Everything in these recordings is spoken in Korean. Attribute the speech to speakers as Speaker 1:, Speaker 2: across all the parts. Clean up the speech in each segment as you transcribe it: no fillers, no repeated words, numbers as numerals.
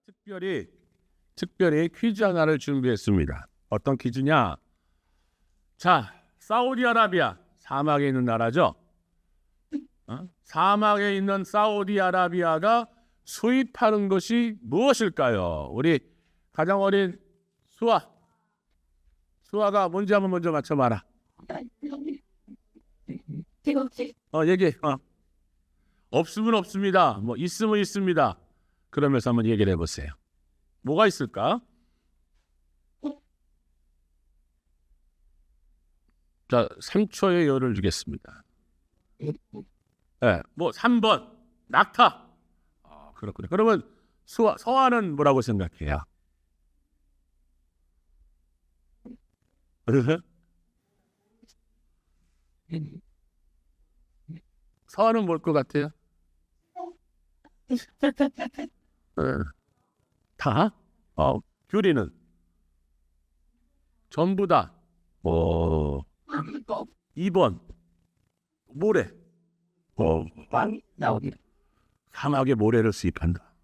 Speaker 1: 특별히 퀴즈 하나를 준비했습니다. 어떤 퀴즈냐? 자, 사우디아라비아 사막에 있는 나라죠. 사막에 있는 사우디아라비아가 수입하는 것이 무엇일까요? 우리 가장 어린 수아가 뭔지 한번 먼저 맞춰봐라. 얘기. 없으면 없습니다. 뭐 있으면 있습니다. 그러면서 한번 얘기를 해보세요. 뭐가 있을까? 자, 3초의 여유를 주겠습니다. 네, 뭐 3번 낙타. 그렇군요. 그러면 서아는 뭐라고 생각해요? 서아는 뭘 것 같아요? 다? 규리는? 전부 다. 2번 모래. 사막에 모래를 수입한다.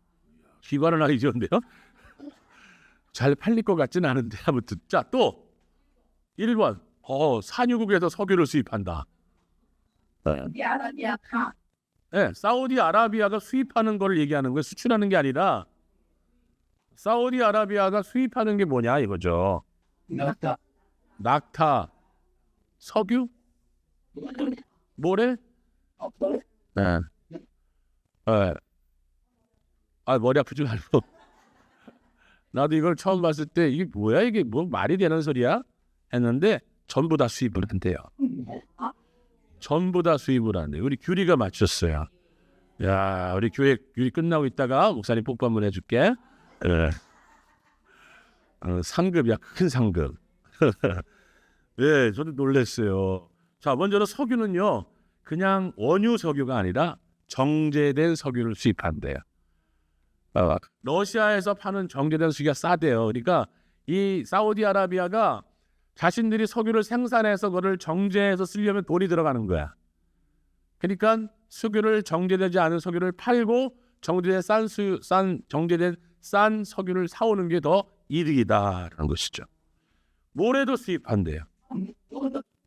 Speaker 1: 기관은 아니지 근데요? 잘 팔릴 것 같지는 않은데 아무튼. 자, 또 1번 산유국에서 석유를 수입한다. 네, 사우디아라비아가 수입하는 거를 얘기하는 거예요. 수출하는 게 아니라 사우디아라비아가 수입하는 게 뭐냐 이거죠. 낙타, 석유, 모래. 네. 머리 아프지 말고. 나도 이걸 처음 봤을 때 이게 뭐야, 이게 뭐 말이 되는 소리야 했는데 전부 다 수입을 한대요. 전부 다 수입을 한대요. 우리 규리가 맞췄어요. 야, 우리 교회 규리 끝나고 있다가 목사님 뽀뽀 한번 해줄게. 상급이야, 큰 상급. 네, 저도 놀랐어요. 자, 먼저는 석유는요, 그냥 원유 석유가 아니라 정제된 석유를 수입한대요. 러시아에서 파는 정제된 석유가 싸대요. 그러니까 이 사우디아라비아가 자신들이 석유를 생산해서 그거를 정제해서 쓰려면 돈이 들어가는 거야. 그러니까 석유를 정제되지 않은 석유를 팔고 정제된 정제된 싼 석유를 사오는 게 더 이득이다라는 것이죠. 모래도 수입한대요.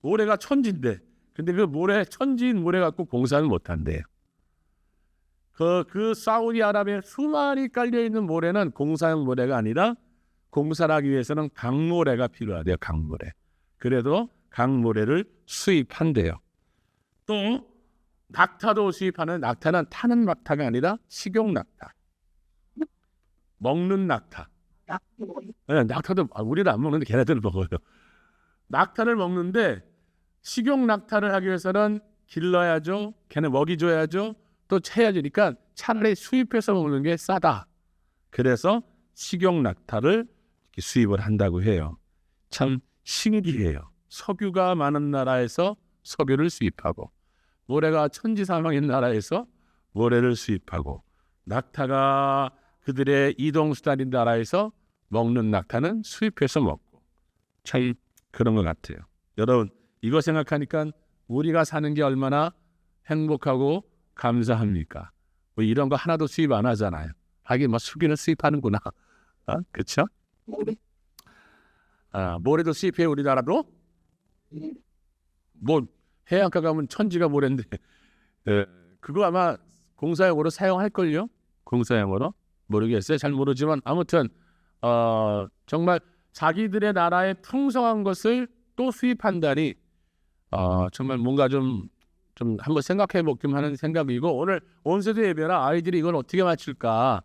Speaker 1: 모래가 천지인데, 근데 그 모래, 천지인 모래 갖고 공사는 못한대요. 그 사우디아라비아에 수많이 깔려 있는 모래는 공사용 모래가 아니라 공사를 하기 위해서는 강모래가 필요하대요. 강모래. 그래도 강모래를 수입한대요. 또 낙타도 수입하는, 낙타는 타는 낙타가 아니라 식용 낙타. 먹는 낙타. 네, 낙타도 우리는 안 먹는데 걔네들은 먹어요. 낙타를 먹는데 식용 낙타를 하기 위해서는 길러야죠. 걔네 먹이 줘야죠. 또 채야지. 그러니까 차라리 수입해서 먹는 게 싸다. 그래서 식용 낙타를 이렇게 수입을 한다고 해요. 참 신기해요. 석유가 많은 나라에서 석유를 수입하고, 모래가 천지사망인 나라에서 모래를 수입하고, 낙타가 그들의 이동수단인 나라에서 먹는 낙타는 수입해서 먹고, 참 그런 것 같아요. 여러분, 이거 생각하니까 우리가 사는 게 얼마나 행복하고 감사합니까? 뭐 이런 거 하나도 수입 안 하잖아요. 하긴 뭐 석유는 수입하는구나. 그렇죠? 모래도 수입해 우리나라도? 뭐 해안가 가면 천지가 모래인데 그거 아마 공사용으로 사용할걸요? 공사용으로? 모르겠어요. 잘 모르지만 아무튼 정말 자기들의 나라의 풍성한 것을 또 수입한다니 정말 뭔가 좀 한번 생각해 보기만 하는 생각이고, 오늘 온세대 예배라 아이들이 이걸 어떻게 맞출까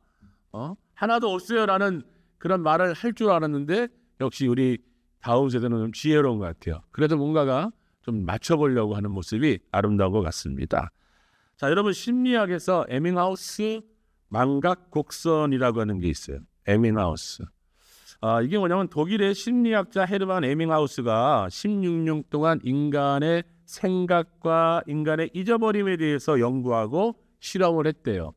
Speaker 1: 하나도 없어요라는 그런 말을 할 줄 알았는데 역시 우리 다음 세대는 좀 지혜로운 것 같아요. 그래도 뭔가가 좀 맞춰보려고 하는 모습이 아름다운 것 같습니다. 자, 여러분, 심리학에서 에밍하우스 망각 곡선이라고 하는 게 있어요. 에밍하우스. 이게 뭐냐면 독일의 심리학자 헤르만 에밍하우스가 16년 동안 인간의 생각과 인간의 잊어버림에 대해서 연구하고 실험을 했대요.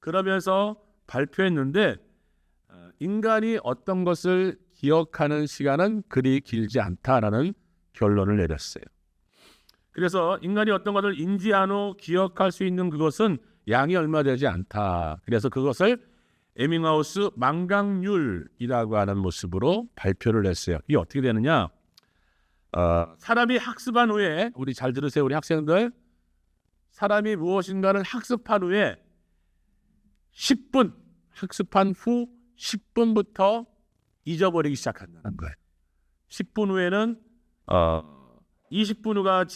Speaker 1: 그러면서 발표했는데 인간이 어떤 것을 기억하는 시간은 그리 길지 않다라는 결론을 내렸어요. 그래서 인간이 어떤 것을 인지한 후 기억할 수 있는 그것은 양이 얼마 되지 않다. 그래서 그것을 에밍하우스 망각률이라고 하는 모습으로 발표를 했어요. 이게 어떻게 되느냐? 사람이 학습한 후에, 우리 잘 들으세요, 우리 학생들. 사람이 무엇인가를 학습한 후에 10분, 학습한 후 10분부터 잊어버리기 시작한다는 거예요. 10분 후에는 20분이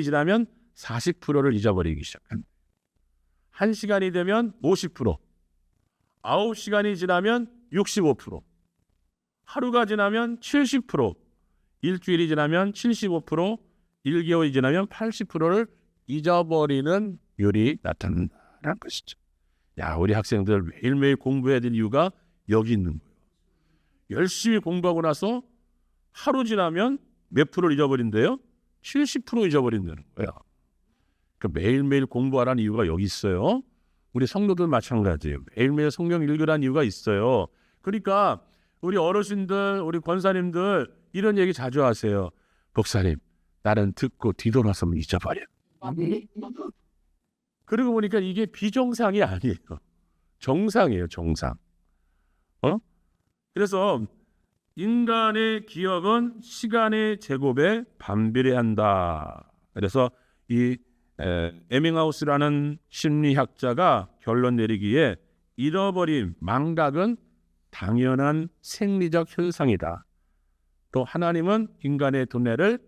Speaker 1: 지나면 40%를 잊어버리기 시작합니다. 1시간이 되면 50%, 9시간이 지나면 65%, 하루가 지나면 70%, 일주일이 지나면 75%, 1개월이 지나면 80%를 잊어버리는 율이 나타난다는 것이죠. 야, 우리 학생들 매일매일 공부해야 될 이유가 여기 있는 거예요. 열심히 공부하고 나서 하루 지나면 몇 프로를 잊어버린대요? 70% 잊어버린다는 거예요. 그러니까 매일매일 공부하라는 이유가 여기 있어요. 우리 성도들 마찬가지예요. 매일매일 성경 읽으라는 이유가 있어요. 그러니까 우리 어르신들, 우리 권사님들 이런 얘기 자주 하세요. 목사님, 나는 듣고 뒤돌아서면 잊어버려. 그러고 보니까 이게 비정상이 아니에요. 정상이에요, 정상. 그래서 인간의 기억은 시간의 제곱에 반비례한다. 그래서 이 에밍하우스라는 심리학자가 결론 내리기에 잃어버림, 망각은 당연한 생리적 현상이다. 또 하나님은 인간의 두뇌를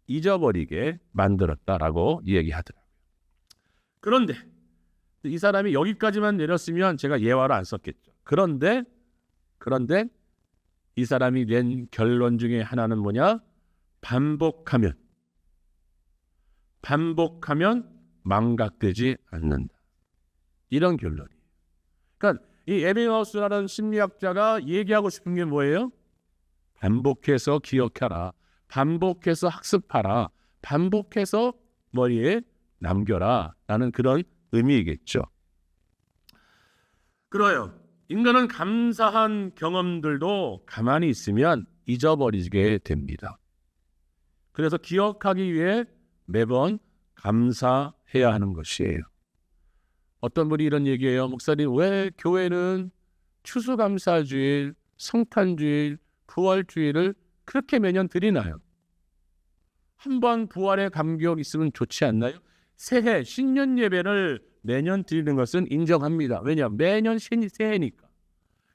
Speaker 1: 잊어버리게 만들었다라고 얘기하더라고요. 그런데 이 사람이 여기까지만 내렸으면 제가 예화를 안 썼겠죠. 그런데 이 사람이 낸 결론 중에 하나는 뭐냐? 반복하면 망각되지 않는다. 이런 결론이에요. 그러니까 이 에밍하우스라는 심리학자가 얘기하고 싶은 게 뭐예요? 반복해서 기억하라. 반복해서 학습하라. 반복해서 머리에 남겨라. 라는 그런 의미이겠죠. 그래요. 인간은 감사한 경험들도 가만히 있으면 잊어버리게 됩니다. 그래서 기억하기 위해 매번 감사해야 하는 것이에요. 어떤 분이 이런 얘기해요. 목사님, 왜 교회는 추수감사주일, 성탄주일, 부활주일을 그렇게 매년 드리나요? 한번 부활의 감격 있으면 좋지 않나요? 새해, 신년 예배를 매년 드리는 것은 인정합니다. 왜냐? 매년 새해니까.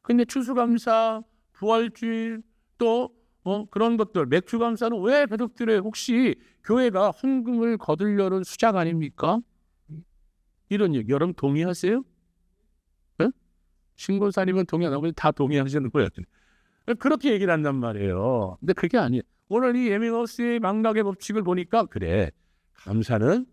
Speaker 1: 근데 추수감사, 부활주일, 또 그런 것들, 맥주감사는 왜 계속 드려요? 혹시 교회가 헌금을 거두려는 수작 아닙니까? 이런 얘기, 여러분 동의하세요? 네? 신고사님은 동의 안 하고 다 동의하시는 거예요. 그렇게 얘기를 한단 말이에요. 근데 그게 아니에요. 오늘 이 에밍하우스의 망각의 법칙을 보니까 그래, 감사는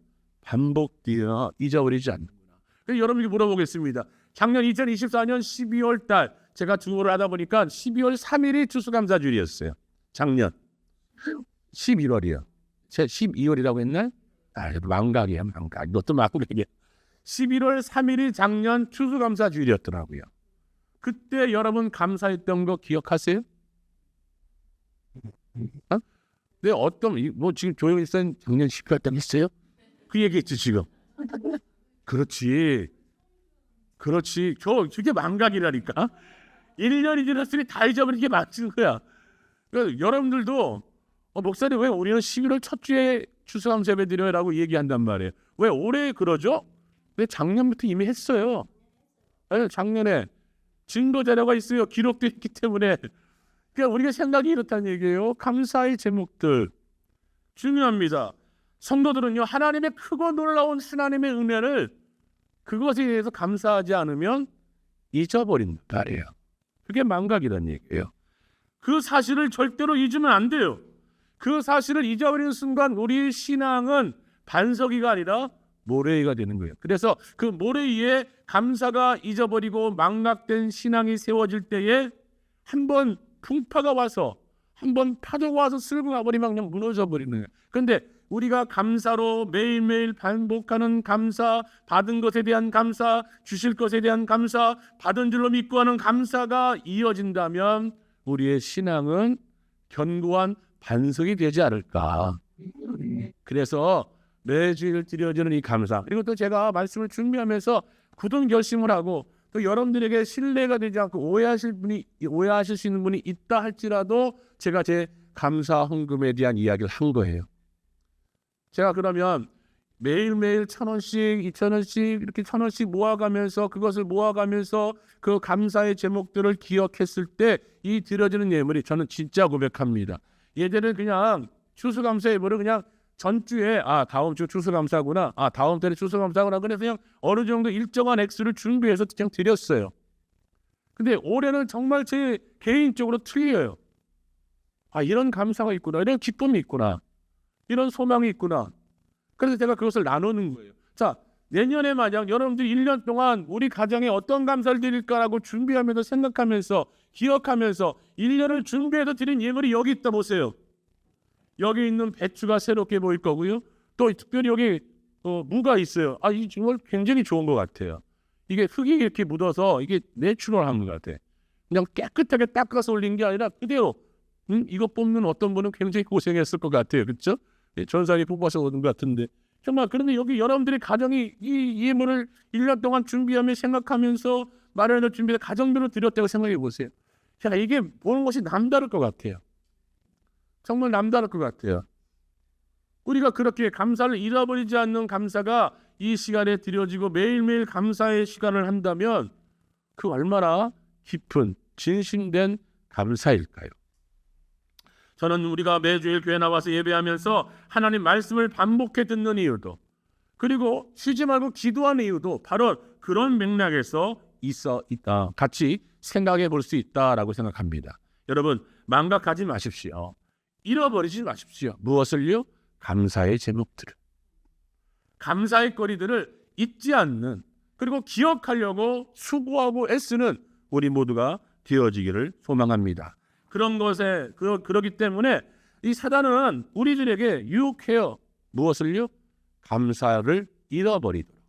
Speaker 1: 반복되어 잊어버리지 않는구나. 그래서 여러분에게 물어보겠습니다. 작년 2024년 12월 달 제가 중보를 하다 보니까 12월 3일이 추수감사주일이었어요. 작년 11월이요. 제가 12월이라고 했나요? 망각이야, 망각. 이것도 맞고 얘기해. 11월 3일이 작년 추수감사주일이었더라고요. 그때 여러분 감사했던 거 기억하세요? 네, 지금 조용히 있었는 작년 12월 달 했어요? 그 얘기했지 지금. 그렇지. 저게 망각이라니까. 1년이 지났으니 다 잊어버린 게 맞는 거야. 그러니까 여러분들도 목사님, 왜 우리는 11월 첫 주에 추수감사 예배 드려요? 라고 얘기한단 말이에요. 왜 올해 그러죠? 왜 작년부터 이미 했어요. 아니, 작년에 증거 자료가 있어요. 기록돼 있기 때문에. 그러니까 우리가 생각이 이렇다는 얘기예요. 감사의 제목들 중요합니다. 성도들은요, 하나님의 크고 놀라운 하나님의 은혜를, 그것에 대해서 감사하지 않으면 잊어버린단 말이에요. 그게 망각이라는 얘기예요. 그 사실을 절대로 잊으면 안 돼요. 그 사실을 잊어버리는 순간 우리의 신앙은 반석이가 아니라 모래이가 되는 거예요. 그래서 그 모래 위에 감사가 잊어버리고 망각된 신앙이 세워질 때에 한번 풍파가 와서, 한번 파도가 와서 쓸고 가버리면 그냥 무너져 버리는 거예요. 그런데 우리가 감사로 매일매일 반복하는 감사, 받은 것에 대한 감사, 주실 것에 대한 감사, 받은 줄로 믿고 하는 감사가 이어진다면 우리의 신앙은 견고한 반석이 되지 않을까. 그래서 매주일 드려지는 이 감사, 그리고 또 제가 말씀을 준비하면서 굳은 결심을 하고 또 여러분들에게 신뢰가 되지 않고 오해하실 수 있는 분이 있다 할지라도 제가 제 감사 헌금에 대한 이야기를 한 거예요. 제가 그러면 매일매일 1,000원씩 2,000원씩 이렇게 1,000원씩 모아가면서 그것을 모아가면서 그 감사의 제목들을 기억했을 때 이 드려지는 예물이 저는 진짜 고백합니다. 예전에는 그냥 추수감사 예물을 그냥 전주에 다음 주 추수감사구나, 다음 달에 추수감사구나, 그래서 그냥 어느 정도 일정한 액수를 준비해서 그냥 드렸어요. 근데 올해는 정말 제 개인적으로 틀려요. 이런 감사가 있구나, 이런 기쁨이 있구나, 이런 소망이 있구나. 그래서 제가 그것을 나누는 거예요. 자, 내년에 만약 여러분들이 1년 동안 우리 가정에 어떤 감사를 드릴까라고 준비하면서 생각하면서 기억하면서 1년을 준비해서 드린 예물이 여기 있다 보세요. 여기 있는 배추가 새롭게 보일 거고요. 또 특별히 여기 무가 있어요. 이 정말 굉장히 좋은 것 같아요. 이게 흙이 이렇게 묻어서 이게 내추럴한 것 같아. 그냥 깨끗하게 닦아서 올린 게 아니라 그대로 이거 뽑는 어떤 분은 굉장히 고생했을 것 같아요. 그렇죠? 전사님 뽑아서 오는 것 같은데 정말. 그런데 여기 여러분들의 가정이 이 예물을 1년 동안 준비하며 생각하면서 마련을 준비해서 가정비로 드렸다고 생각해 보세요. 제가 이게 보는 것이 남다를 것 같아요. 정말 남다를 것 같아요. 우리가 그렇게 감사를 잃어버리지 않는 감사가 이 시간에 드려지고 매일매일 감사의 시간을 한다면 그 얼마나 깊은 진심된 감사일까요? 저는 우리가 매주일 교회 나와서 예배하면서 하나님 말씀을 반복해 듣는 이유도, 그리고 쉬지 말고 기도하는 이유도 바로 그런 맥락에서 있다. 같이 생각해 볼 수 있다라고 생각합니다. 여러분, 망각하지 마십시오. 잃어버리지 마십시오. 무엇을요? 감사의 제목들을. 감사의 거리들을 잊지 않는, 그리고 기억하려고 수고하고 애쓰는 우리 모두가 되어지기를 소망합니다. 그런 것에 그러기 때문에 이 사단은 우리들에게 유혹해요. 무엇을요? 감사를 잃어버리도록.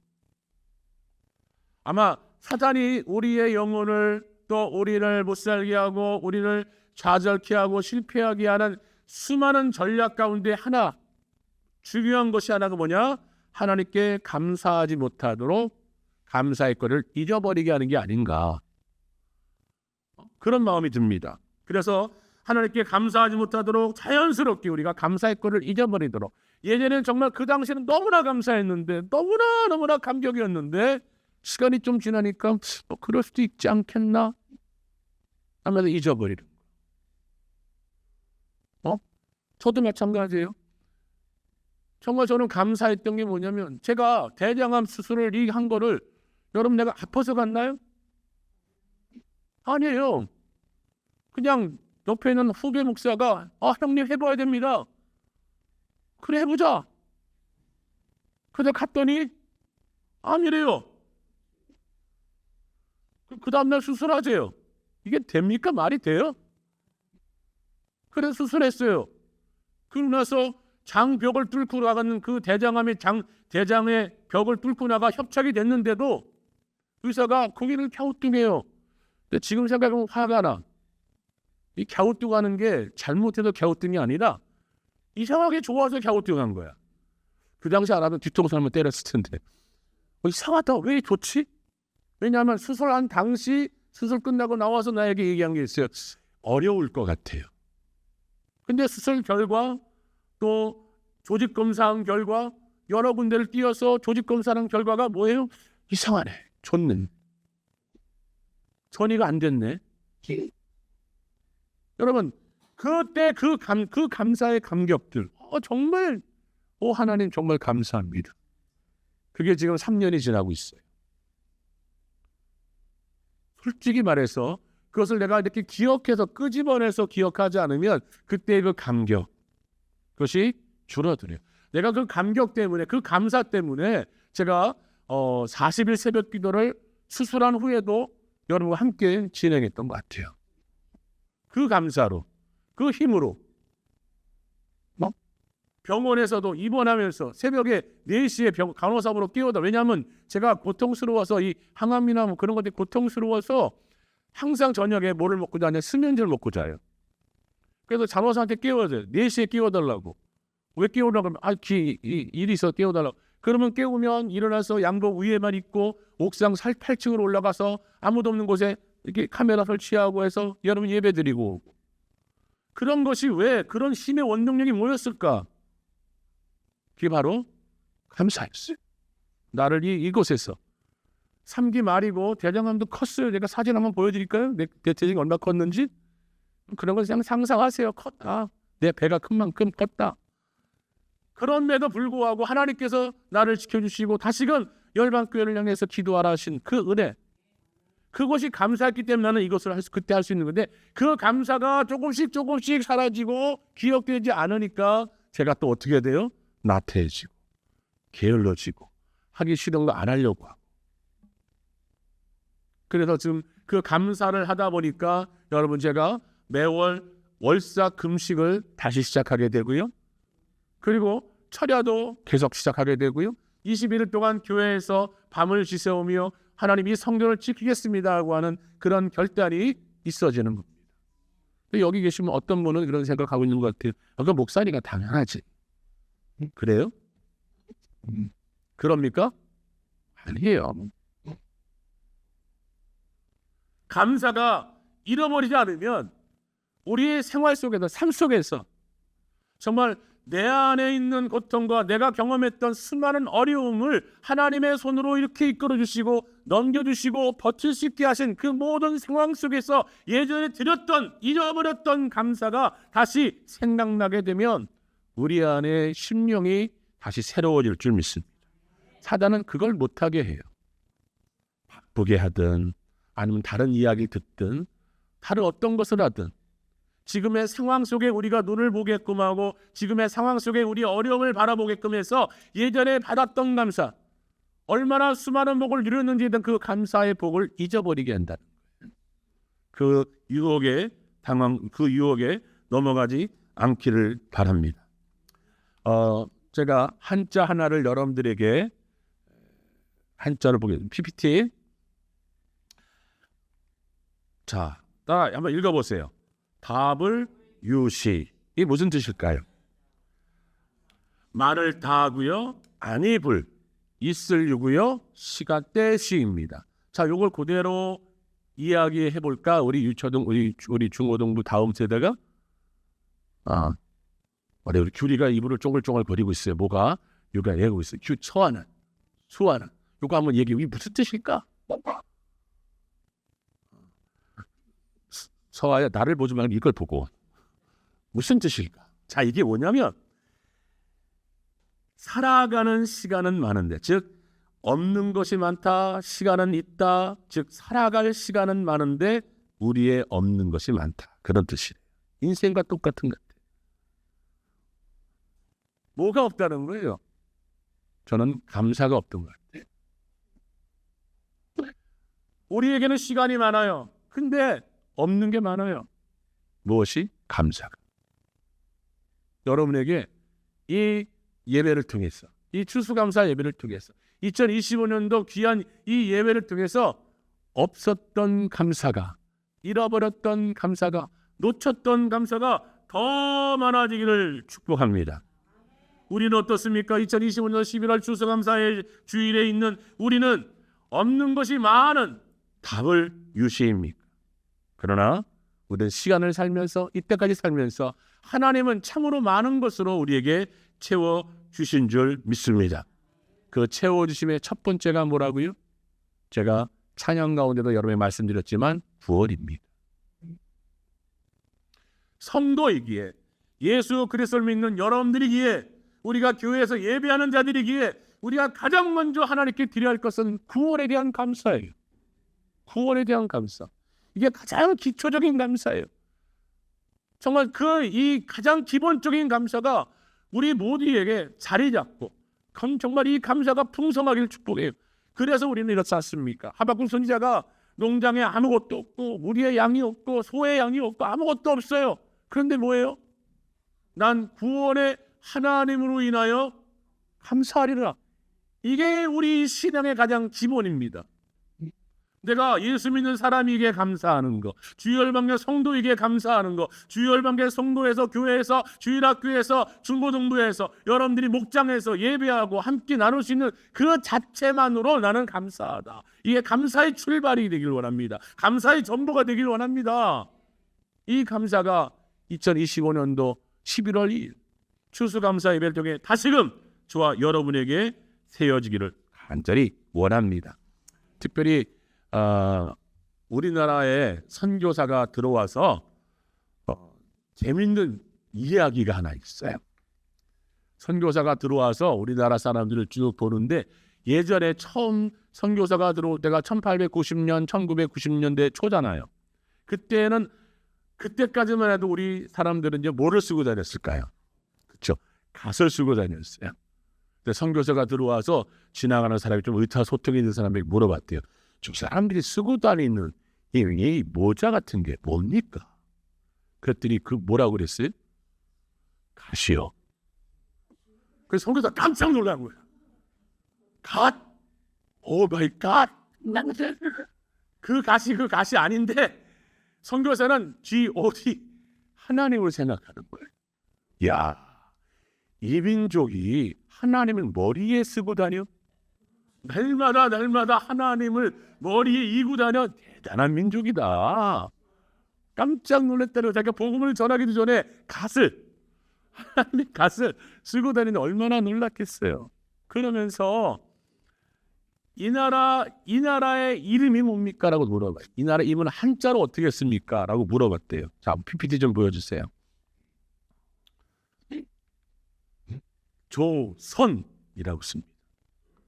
Speaker 1: 아마 사단이 우리의 영혼을, 또 우리를 못살게 하고 우리를 좌절케 하고 실패하게 하는 수많은 전략 가운데 하나, 중요한 것이 하나가 뭐냐? 하나님께 감사하지 못하도록 감사의 것을 잊어버리게 하는 게 아닌가, 그런 마음이 듭니다. 그래서 하나님께 감사하지 못하도록 자연스럽게 우리가 감사의 것을 잊어버리도록. 예전에는 정말 그 당시에는 너무나 감사했는데, 너무나 감격이었는데 시간이 좀 지나니까 그럴 수도 있지 않겠나 하면서 잊어버리는 거. 저도 마찬가지예요. 정말 저는 감사했던 게 뭐냐면, 제가 대장암 수술을 한 거를, 여러분 내가 아파서 갔나요? 아니에요. 그냥 옆에 있는 후배 목사가 형님 해봐야 됩니다. 그래 해보자. 그래서 갔더니 아니래요. 그 다음날 수술하세요. 이게 됩니까? 말이 돼요? 그래서 수술했어요. 그러고 나서 장벽을 뚫고 나가는 그 대장암의 대장의 벽을 뚫고 나가 협착이 됐는데도 의사가 거기를 갸우뚱해요. 근데 지금 생각하면 화가 나. 이 갸우뚱하는 게 잘못해서 갸우뚱이 아니라 이상하게 좋아서 갸우뚱한 거야. 그 당시 알아도 뒤통수 한번 때렸을 텐데. 이상하다. 왜 좋지? 왜냐하면 수술한 당시, 수술 끝나고 나와서 나에게 얘기한 게 있어요. 어려울 것 같아요. 근데 수술 결과, 또 조직검사한 결과, 여러 군데를 띄어서 조직검사한 결과가 뭐예요? 이상하네. 좋네. 전이가 안 됐네. 여러분, 그때 그 감사의 감격들, 정말 하나님 정말 감사합니다. 그게 지금 3년이 지나고 있어요. 솔직히 말해서 그것을 내가 이렇게 기억해서 끄집어내서 기억하지 않으면 그때의 그 감격, 그것이 줄어들어요. 내가 그 감격 때문에, 그 감사 때문에 제가 40일 새벽 기도를 수술한 후에도 여러분과 함께 진행했던 것 같아요. 그 감사로, 그 힘으로. 병원에서도 입원하면서 새벽에 4시에 간호사부로 깨워다. 왜냐하면 제가 고통스러워서, 이 항암이나 뭐 그런 것들이 고통스러워서 항상 저녁에 뭐를 먹고 자냐? 수면제를 먹고 자요. 그래서 간호사한테 깨워줘요. 4시에 깨워달라고. 왜 깨우라고 하면 일이 있어 깨워달라고. 그러면 깨우면 일어나서 양복 위에만 입고 옥상 8층으로 올라가서 아무도 없는 곳에 이렇게 카메라 설치하고 해서 여러분 예배 드리고 오고. 그런 것이 왜 그런 힘의 원동력이 뭐였을까? 그게 바로 감사였어요. 나를 이곳에서 3기 말이고 대장암도 컸어요. 제가 사진 한번 보여드릴까요? 내 대장이 얼마나 컸는지? 그런 걸 그냥 상상하세요. 컸다. 내 배가 큰 만큼 컸다. 그럼에도 불구하고 하나님께서 나를 지켜주시고 다시금 열방교회를 향해서 기도하라 하신 그 은혜, 그것이 감사했기 때문에 나는 이것을 그때 할 수 있는 건데, 그 감사가 조금씩 사라지고 기억되지 않으니까 제가 또 어떻게 돼요? 나태해지고 게을러지고 하기 싫은 거 안 하려고 하고. 그래서 지금 그 감사를 하다 보니까 여러분 제가 매월 월사 금식을 다시 시작하게 되고요. 그리고 철야도 계속 시작하게 되고요. 21일 동안 교회에서 밤을 지새우며 하나님 이 성전을 지키겠습니다라고 하는 그런 결단이 있어지는 겁니다. 여기 계시면 어떤 분은 그런 생각하고 있는 것 같아요. 그 목사니까 당연하지. 그래요? 그럽니까? 아니에요. 감사가 잃어버리지 않으면 우리의 생활 속에서, 삶 속에서 정말 내 안에 있는 고통과 내가 경험했던 수많은 어려움을 하나님의 손으로 이렇게 이끌어주시고 넘겨주시고 버틸 수 있게 하신 그 모든 상황 속에서 예전에 드렸던, 잊어버렸던 감사가 다시 생각나게 되면 우리 안에 심령이 다시 새로워질 줄 믿습니다. 사단은 그걸 못하게 해요. 바쁘게 하든 아니면 다른 이야기 듣든 다른 어떤 것을 하든 지금의 상황 속에 우리가 눈을 보게끔 하고 지금의 상황 속에 우리 어려움을 바라보게끔 해서 예전에 받았던 감사, 얼마나 수많은 복을 누렸는지 그 감사의 복을 잊어버리게 한다는 거예요. 그 유혹에 넘어가지 않기를 바랍니다. 제가 한자 하나를 여러분들에게 한자를 보겠습니다. PPT. 자, 따라 한번 읽어보세요. 답을 유시. 이게 무슨 뜻일까요? 말을 다하고요, 아니 불, 있을 유고요, 시가 때시입니다. 자, 요걸 그대로 이야기해 볼까? 우리 유초등, 우리 중고등부 다음 세대가 우리 규리가 이불을 쫑글쫑글 거리고 있어요. 뭐가? 요가 얘기하고 있어요. 수아는 요거 한번 얘기해. 이게 무슨 뜻일까? 서아야, 나를 보지 말고 이걸 보고 무슨 뜻일까? 자, 이게 뭐냐면 살아가는 시간은 많은데, 즉 없는 것이 많다, 시간은 있다. 즉 살아갈 시간은 많은데 우리의 없는 것이 많다. 그런 뜻이래요. 인생과 똑같은 것 같아요. 뭐가 없다는 거예요? 저는 감사가 없던 것 같아요. 우리에게는 시간이 많아요. 근데 없는 게 많아요. 무엇이? 감사가. 여러분에게 이 예배를 통해서, 이 추수감사 예배를 통해서 2025년도 귀한 이 예배를 통해서 없었던 감사가, 잃어버렸던 감사가, 놓쳤던 감사가 더 많아지기를 축복합니다. 우리는 어떻습니까? 2025년 11월 추수감사의 주일에 있는 우리는 없는 것이 많은 답을 유시입니까? 그러나 우리는 시간을 살면서, 이때까지 살면서 하나님은 참으로 많은 것으로 우리에게 채워주신 줄 믿습니다. 그 채워주심의 첫 번째가 뭐라고요? 제가 찬양 가운데도 여러 번 말씀드렸지만 구원입니다. 성도이기에, 예수 그리스도를 믿는 여러분들이기에, 우리가 교회에서 예배하는 자들이기에 우리가 가장 먼저 하나님께 드려야 할 것은 구원에 대한 감사예요. 구원에 대한 감사. 이게 가장 기초적인 감사예요. 정말 이 가장 기본적인 감사가 우리 모두에게 자리 잡고, 그건 정말 이 감사가 풍성하기를 축복해요. 그래서 우리는 이렇지 않습니까? 하박국 선지자가 농장에 아무것도 없고 우리의 양이 없고 소의 양이 없고 아무것도 없어요. 그런데 뭐예요? 난 구원의 하나님으로 인하여 감사하리라. 이게 우리 신앙의 가장 기본입니다. 내가 예수 믿는 사람에게 감사하는 거, 주일방계 성도에게 감사하는 거, 주일방계 성도에서 교회에서 주일학교에서 중고등부에서 여러분들이 목장에서 예배하고 함께 나눌 수 있는 그 자체만으로 나는 감사하다. 이게 감사의 출발이 되길 원합니다. 감사의 전부가 되길 원합니다. 이 감사가 2025년도 11월 2일 추수감사 예배를 통해 다시금 저와 여러분에게 세워지기를 간절히 원합니다. 특별히 우리나라에 선교사가 들어와서 재밌는 이야기가 하나 있어요. 선교사가 들어와서 우리나라 사람들을 쭉 보는데 예전에 처음 선교사가 들어올 때가 1890년, 1990년대 초잖아요. 그때까지만 해도 우리 사람들은 이제 뭐를 쓰고 다녔을까요? 그렇죠. 갓을 쓰고 다녔어요. 근데 선교사가 들어와서 지나가는 사람이 좀 의사소통이 있는 사람에게 물어봤대요. 저 사람들이 쓰고 다니는 이 모자 같은 게 뭡니까? 그랬더니 그 뭐라고 그랬어요? 갓이요. 그래서 선교사 깜짝 놀란 거예요. 갓? 오 마이 갓. 그 갓이 아닌데 선교사는 G.O.D. 하나님을 생각하는 거예요. 야, 이 민족이 하나님을 머리에 쓰고 다녀? 날마다 하나님을 머리에 이고 다녀? 대단한 민족이다. 깜짝 놀랐다고 자기가 복음을 전하기도 전에 하나님 갓을 쓰고 다니는 얼마나 놀랐겠어요. 그러면서 이 나라의 이름이 뭡니까? 라고 물어봐요. 이 나라 이름은 한자로 어떻게 씁니까? 라고 물어봤대요. 자, PPT 좀 보여주세요. 조선이라고 씁니다.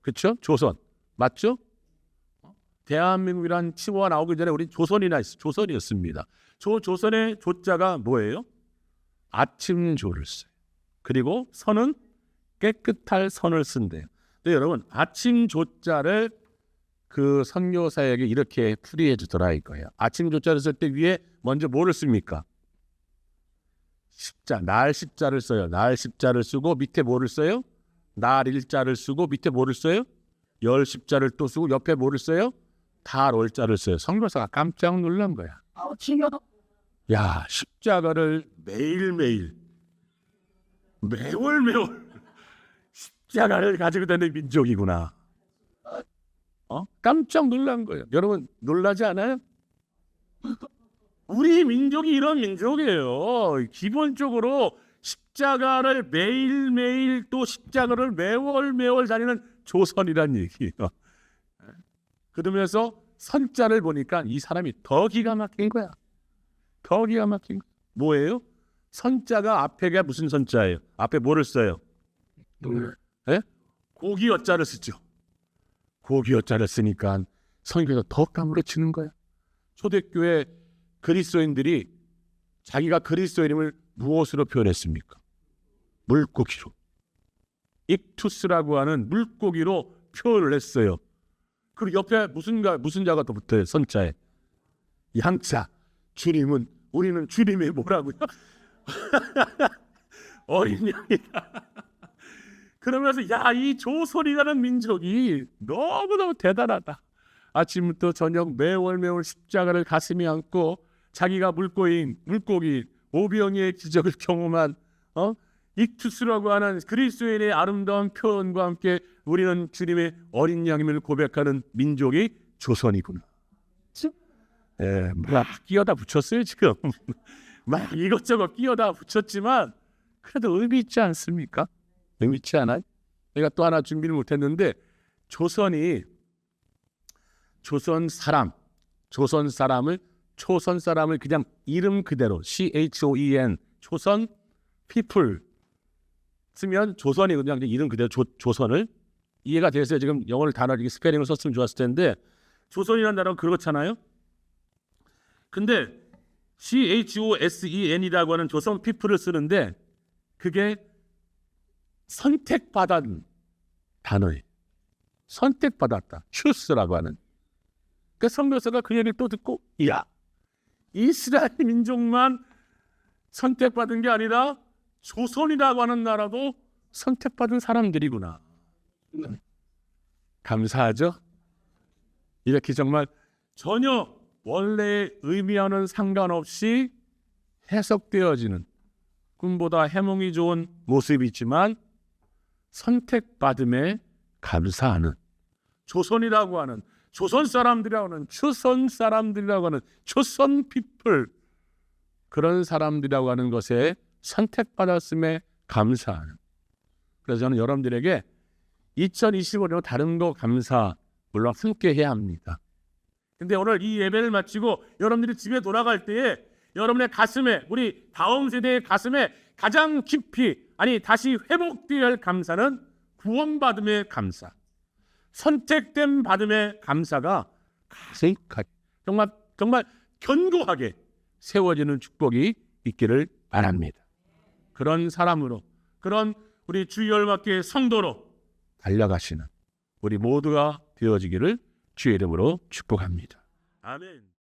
Speaker 1: 그렇죠? 조선. 맞죠? 대한민국이란 칭호가 나오기 전에 우리 조선이었습니다. 조선의 조자가 뭐예요? 아침조를 써요. 그리고 선은 깨끗할 선을 쓴대요. 근데 여러분 아침조자를 그 선교사에게 이렇게 풀이해 주더라 이거예요. 아침조자를 쓸 때 위에 먼저 뭐를 씁니까? 십자, 날 십자를 써요. 날 십자를 쓰고 밑에 뭐를 써요? 날 일자를 쓰고 밑에 뭐를 써요? 열 십자를 또 쓰고 옆에 뭐를 써요? 달 월자를 써요. 선교사가 깜짝 놀란 거야. 야, 십자가를 매일매일 매월 십자가를 가지고 다니는 민족이구나. 깜짝 놀란 거예요. 여러분 놀라지 않아요? 우리 민족이 이런 민족이에요. 기본적으로 십자가를 매일매일 또 십자가를 매월 다니는 조선이란 얘기예요. 그러면서 선자를 보니까 이 사람이 더 기가 막힌 거야. 더 기가 막힌 거. 뭐예요? 선자가 앞에가 무슨 선자예요? 앞에 뭐를 써요? 네? 고기 여자를 쓰죠. 고기 여자를 쓰니까 선교에서 더 까무러치는 거야. 초대교회 그리스도인들이 자기가 그리스도인임을 무엇으로 표현했습니까? 물고기로. 익투스라고 하는 물고기로 표현을 했어요. 그리고 옆에 무슨 자가 또 붙어요? 선자에. 양자. 우리는 주님의 뭐라고요? 어린 양이다. 그러면서 이 조선이라는 민족이 너무너무 대단하다. 아침부터 저녁 매월 십자가를 가슴에 안고 자기가 물고기 오병이의 기적을 경험한 익투스라고 하는 그리스도인의 아름다운 표현과 함께 우리는 주님의 어린 양임을 고백하는 민족이 조선이구나. 막 끼어다 붙였어요 지금. 막 이것저것 끼어다 붙였지만 그래도 의미 있지 않습니까? 의미 있지 않아요? 내가 또 하나 준비를 못했는데 조선 사람을 그냥 이름 그대로 CHOEN 조선 people 쓰면 조선이 그냥 이름 그대로 조선을 이해가 됐어요. 지금 영어를 단어를 스페링을 썼으면 좋았을 텐데 조선이라는 단어가 그렇잖아요. 근데 CHOSEN이라고 하는 조선 people을 쓰는데 그게 선택받은 단어예요. 선택받았다. choos라고 하는. 그 선교사가 그 얘기를 또 듣고 이스라엘 민족만 선택받은 게 아니라 조선이라고 하는 나라도 선택받은 사람들이구나. 감사하죠? 이렇게 정말 전혀 원래의 의미와는 상관없이 해석되어지는 꿈보다 해몽이 좋은 모습이 있지만 선택받음에 감사하는 조선이라고 하는 조선 사람들이라고 하는 추선 사람들이라고 하는 초선 피플 그런 사람들이라고 하는 것에 선택받았음에 감사하는 그래서 저는 여러분들에게 2025년 다른 거 감사 물론 함께 해야 합니다. 근데 오늘 이 예배를 마치고 여러분들이 집에 돌아갈 때에 여러분의 가슴에 우리 다음 세대의 가슴에 가장 깊이 아니 다시 회복되어야 할 감사는 구원받음의 감사 선택된 받음의 감사가 가득하게 정말 견고하게 세워지는 축복이 있기를 바랍니다. 그런 사람으로 그런 우리 주일열마교회 성도로 달려가시는 우리 모두가 되어지기를 주의 이름으로 축복합니다. 아멘.